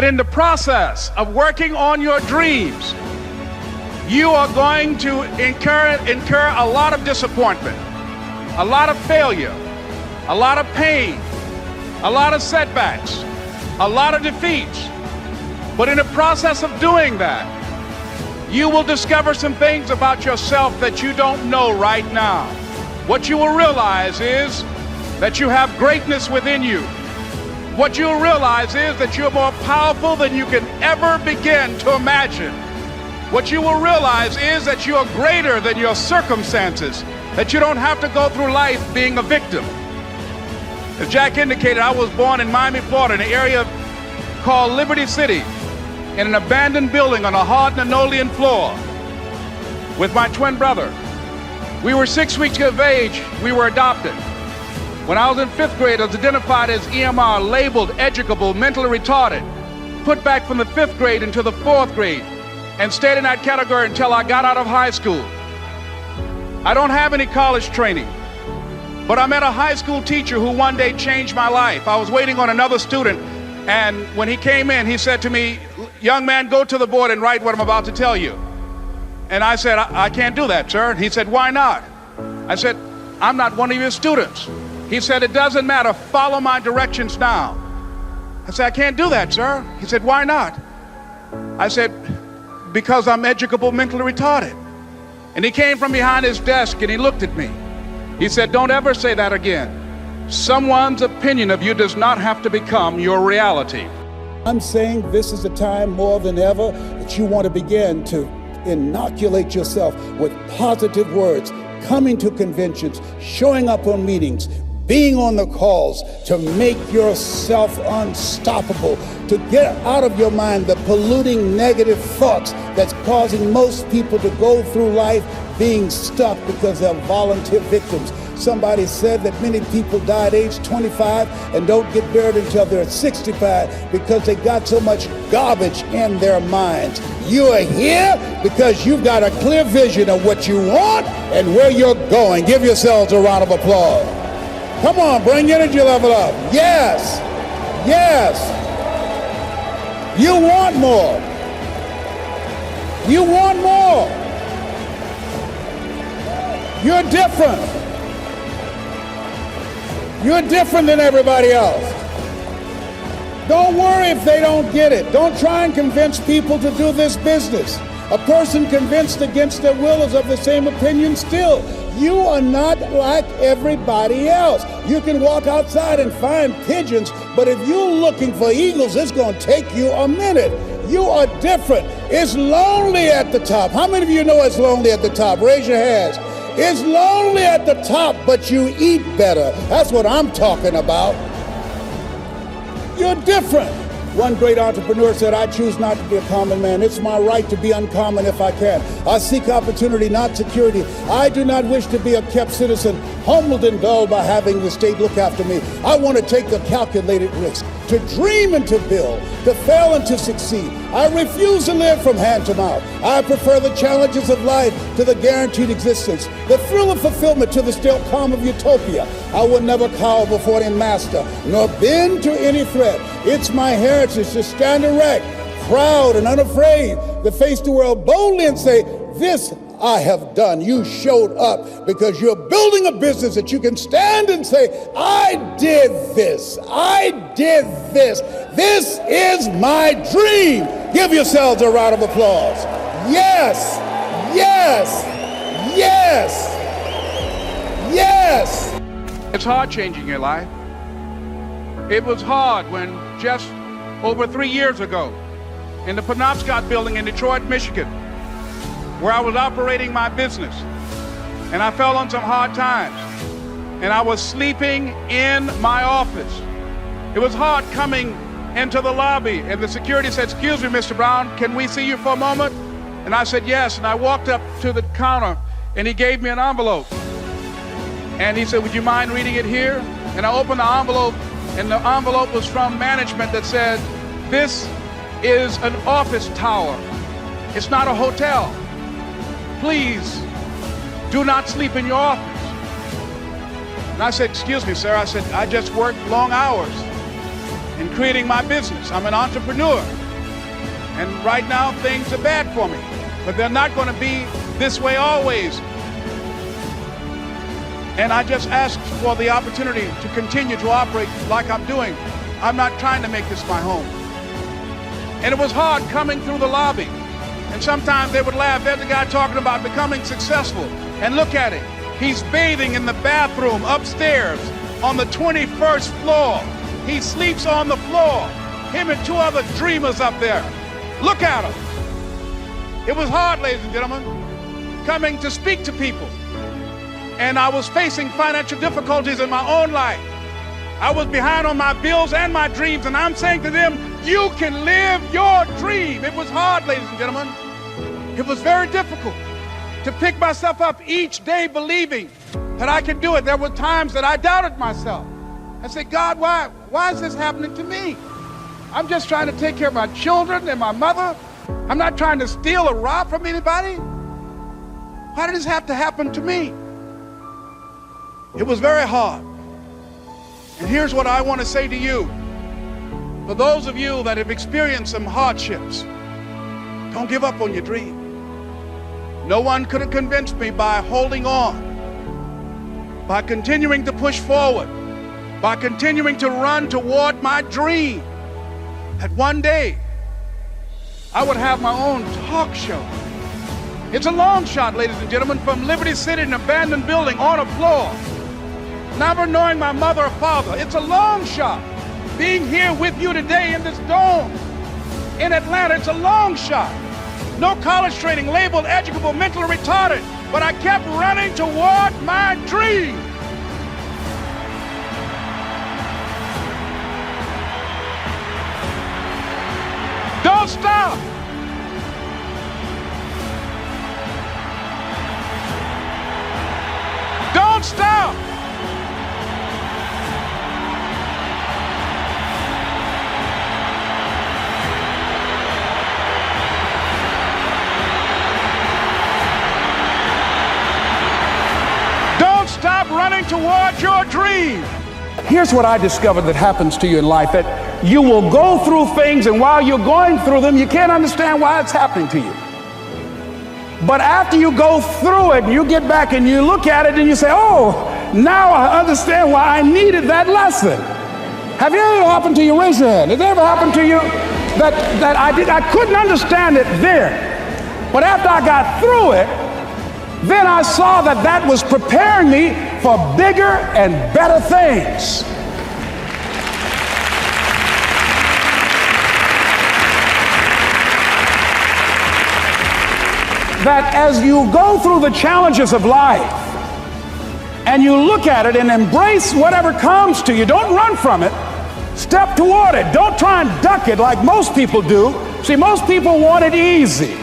In the process of working on your dreams, you are going to incur a lot of disappointment, a lot of failure, a lot of pain, a lot of setbacks, a lot of defeats. But in the process of doing that, you will discover some things about yourself that you don't know right now. What you will realize is that you have greatness within you. What you'll realize is that you're more powerful than you can ever begin to imagine. What you will realize is that you're greater than your circumstances, that you don't have to go through life being a victim. As Jack indicated, I was born in Miami, Florida, in an area called Liberty City, in an abandoned building on a hard linoleum floor with my twin brother. We were 6 weeks of age, we were adopted. When I was in 5th grade, I was identified as EMR, labeled educable, mentally retarded, put back from the 5th grade into the 4th grade, and stayed in that category until I got out of high school. I don't have any college training, but I met a high school teacher who one day changed my life. I was waiting on another student, and when he came in, he said to me, "Young man, go to the board and write what I'm about to tell you." And I said, I can't do that, sir. And he said, "Why not?" I said, "I'm not one of your students." He said, "It doesn't matter, follow my directions now." I said, "I can't do that, sir." He said, "Why not?" I said, "Because I'm educable, mentally retarded." And he came from behind his desk and he looked at me. He said, "Don't ever say that again. Someone's opinion of you does not have to become your reality." I'm saying this is a time more than ever that you want to begin to inoculate yourself with positive words, coming to conventions, showing up on meetings, being on the calls, to make yourself unstoppable, to get out of your mind the polluting negative thoughts that's causing most people to go through life being stuck because they're volunteer victims. Somebody said that many people die at age 25 and don't get buried until they're 65 because they got so much garbage in their minds. You are here because you've got a clear vision of what you want and where you're going. Give yourselves a round of applause. Come on, bring your energy level up. Yes, yes. You want more. You want more. You're different. You're different than everybody else. Don't worry if they don't get it. Don't try and convince people to do this business. A person convinced against their will is of the same opinion still. You are not like everybody else. You can walk outside and find pigeons, but if you're looking for eagles, it's going to take you a minute. You are different. It's lonely at the top. How many of you know it's lonely at the top? Raise your hands. It's lonely at the top, but you eat better. That's what I'm talking about. You're different. One great entrepreneur said, "I choose not to be a common man. It's my right to be uncommon if I can. I seek opportunity, not security. I do not wish to be a kept citizen, humbled and dulled by having the state look after me. I want to take a calculated risk, to dream and to build, to fail and to succeed. I refuse to live from hand to mouth. I prefer the challenges of life to the guaranteed existence, the thrill of fulfillment to the still calm of utopia. I will never cower before any master, nor bend to any threat. It's my heritage to stand erect, proud and unafraid, to face the world boldly and say, 'This I have done.' You showed up because you're building a business that you can stand and say, 'I did this. I did this. This is my dream.'" Give yourselves a round of applause. Yes, yes, yes, yes. It's hard changing your life. It was hard when just over 3 years ago, in the Penobscot building in Detroit, Michigan, where I was operating my business, and I fell on some hard times, and I was sleeping in my office. It was hard coming into the lobby, and the security said, "Excuse me, Mr. Brown, can we see you for a moment?" And I said, "Yes," and I walked up to the counter, and he gave me an envelope. And he said, "Would you mind reading it here?" And I opened the envelope, and the envelope was from management that said, "This is an office tower. It's not a hotel. Please do not sleep in your office." And I said, "Excuse me, sir." I said, "I just worked long hours." in creating my business. I'm an entrepreneur. And right now, things are bad for me. But they're not going to be this way always. And I just ask for the opportunity to continue to operate like I'm doing. I'm not trying to make this my home. And it was hard coming through the lobby. And sometimes they would laugh. There's a guy talking about becoming successful. And look at it. He's bathing in the bathroom upstairs on the 21st floor. He sleeps on the floor. Him and two other dreamers up there. Look at him. It was hard, ladies and gentlemen, coming to speak to people. And I was facing financial difficulties in my own life. I was behind on my bills and my dreams, and I'm saying to them, you can live your dream. It was hard, ladies and gentlemen. It was very difficult to pick myself up each day believing that I could do it. There were times that I doubted myself. I said, God, why is this happening to me? I'm just trying to take care of my children and my mother. I'm not trying to steal or rob from anybody. Why did this have to happen to me? It was very hard. And here's what I want to say to you. For those of you that have experienced some hardships, don't give up on your dream. No one could have convinced me by holding on, by continuing to push forward, by continuing to run toward my dream, that one day I would have my own talk show. It's a long shot, ladies and gentlemen, from Liberty City, an abandoned building on a floor, never knowing my mother or father. It's a long shot. Being here with you today in this dome in Atlanta, it's a long shot. No college training, labeled educable, mentally retarded, but I kept running toward my dream. Don't stop. Don't stop. Don't stop running toward your dream. Here's what I discovered that happens to you in life, that you will go through things, and while you're going through them, you can't understand why it's happening to you. But after you go through it and you get back and you look at it and you say, oh, now I understand why I needed that lesson. Have you ever happened to you? Raise your hand. Has it ever happened to you that I couldn't understand it then, but after I got through it, then I saw that that was preparing me for bigger and better things. That as you go through the challenges of life and you look at it and embrace whatever comes to you, don't run from it, step toward it. Don't try and duck it like most people do. See, most people want it easy.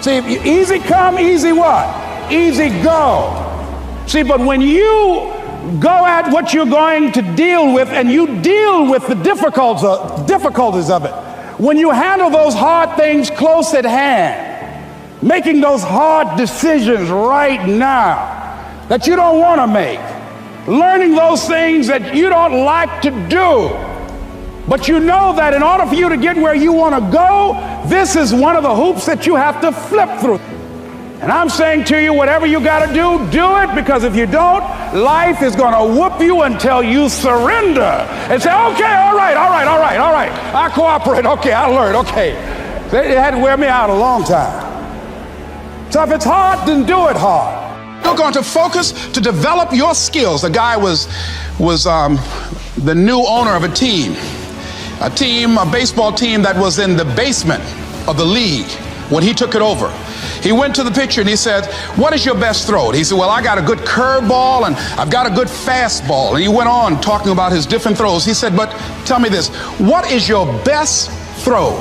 See, easy come, easy what? Easy go. See, but when you go at what you're going to deal with and you deal with the difficulties of it, when you handle those hard things close at hand, making those hard decisions right now that you don't want to make, learning those things that you don't like to do, but you know that in order for you to get where you want to go, this is one of the hoops that you have to flip through. And I'm saying to you, whatever you got to do it, because if you don't, life is going to whoop you until you surrender and say, okay, all right, I cooperate, okay, I learned, okay. They had to wear me out a long time. So if it's hard, then do it hard. You're going to focus to develop your skills. The guy was the new owner of a baseball team that was in the basement of the league when he took it over. He went to the pitcher and he said, what is your best throw? He said, well, I got a good curveball and I've got a good fastball. And he went on talking about his different throws. He said, but tell me this, what is your best throw?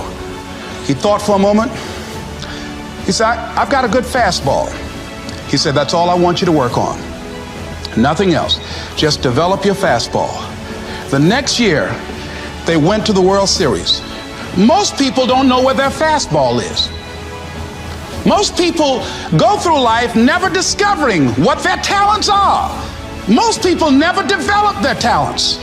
He thought for a moment. He said, I've got a good fastball. He said, that's all I want you to work on. Nothing else. Just develop your fastball. The next year, they went to the World Series. Most people don't know where their fastball is. Most people go through life never discovering what their talents are. Most people never develop their talents.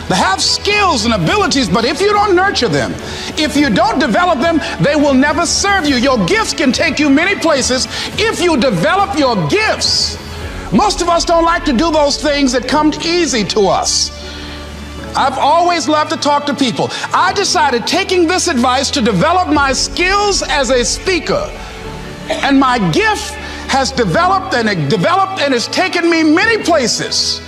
They have skills and abilities, but if you don't nurture them, if you don't develop them, they will never serve you. Your gifts can take you many places if you develop your gifts. Most of us don't like to do those things that come easy to us. I've always loved to talk to people. I decided, taking this advice, to develop my skills as a speaker. And my gift has developed and it's taken me many places.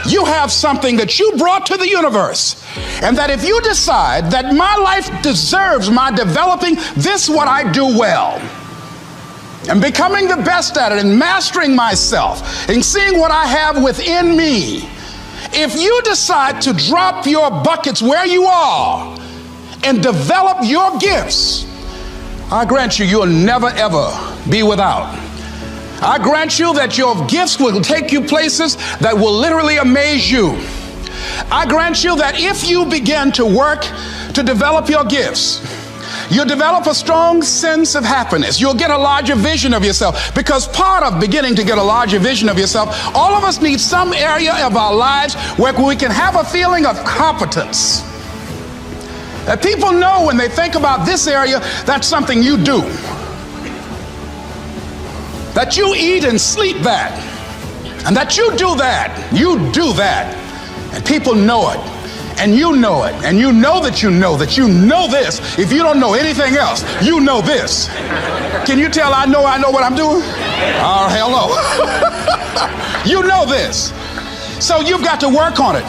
You have something that you brought to the universe, and that if you decide that my life deserves my developing this, what I do well, and becoming the best at it, and mastering myself, and seeing what I have within me, if you decide to drop your buckets where you are and develop your gifts, I grant you, you'll never ever be without. I grant you that your gifts will take you places that will literally amaze you. I grant you that if you begin to work to develop your gifts, you'll develop a strong sense of happiness. You'll get a larger vision of yourself, because part of beginning to get a larger vision of yourself, all of us need some area of our lives where we can have a feeling of competence. That people know when they think about this area, that's something you do. That you eat and sleep that, and that you do that, and people know it, and you know it, and you know that you know this. If you don't know anything else, you know this. Can you tell I know what I'm doing? Oh, hell no. You know this. So you've got to work on it.